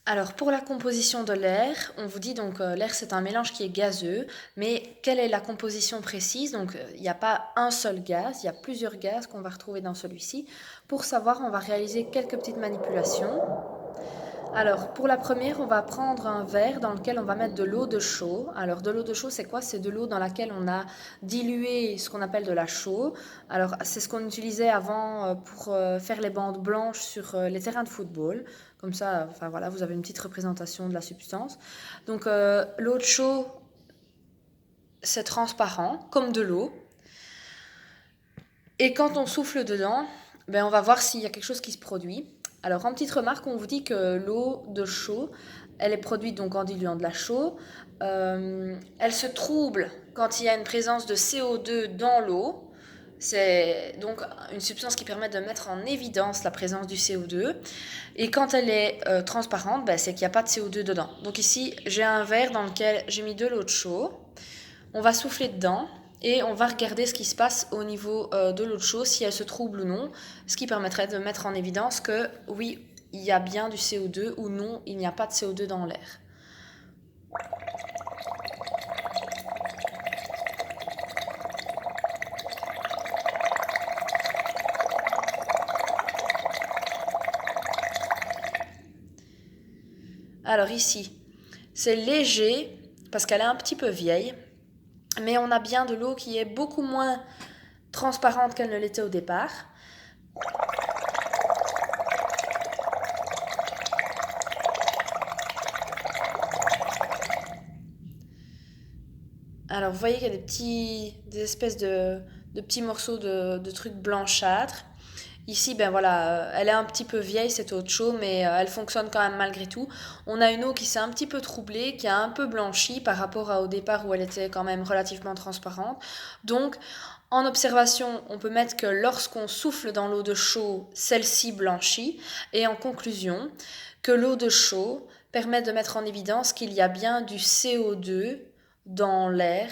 Alors pour la composition de l'air, on vous dit donc l'air c'est un mélange qui est gazeux, mais quelle est la composition précise? Donc il n'y a pas un seul gaz, il y a plusieurs gaz qu'on va retrouver dans celui-ci. Pour savoir, on va réaliser quelques petites manipulations. Alors pour la première, on va prendre un verre dans lequel on va mettre de l'eau de chaux. Alors de l'eau de chaux, c'est quoi? C'est de l'eau dans laquelle on a dilué ce qu'on appelle de la chaux. Alors c'est ce qu'on utilisait avant pour faire les bandes blanches sur les terrains de football. Comme ça, enfin voilà, vous avez une petite représentation de la substance. Donc l'eau de chaux, c'est transparent, comme de l'eau. Et quand on souffle dedans, ben on va voir s'il y a quelque chose qui se produit. Alors, en petite remarque, on vous dit que l'eau de chaux, elle est produite donc en diluant de la chaux. Elle se trouble quand il y a une présence de CO2 dans l'eau. C'est donc une substance qui permet de mettre en évidence la présence du CO2. Et quand elle est transparente, ben, c'est qu'il n'y a pas de CO2 dedans. Donc ici, j'ai un verre dans lequel j'ai mis de l'eau de chaux. On va souffler dedans et on va regarder ce qui se passe au niveau de l'eau de chaux, si elle se trouble ou non, ce qui permettrait de mettre en évidence que oui, il y a bien du CO2 ou non, il n'y a pas de CO2 dans l'air. Alors ici, c'est léger parce qu'elle est un petit peu vieille, mais on a bien de l'eau qui est beaucoup moins transparente qu'elle ne l'était au départ. Alors vous voyez qu'il y a des espèces de petits morceaux de trucs blanchâtres. Ici, ben voilà, elle est un petit peu vieille cette eau de chaux, mais elle fonctionne quand même malgré tout. On a une eau qui s'est un petit peu troublée, qui a un peu blanchi par rapport au départ où elle était quand même relativement transparente. Donc, en observation, on peut mettre que lorsqu'on souffle dans l'eau de chaux, celle-ci blanchit. Et en conclusion, que l'eau de chaux permet de mettre en évidence qu'il y a bien du CO2 dans l'air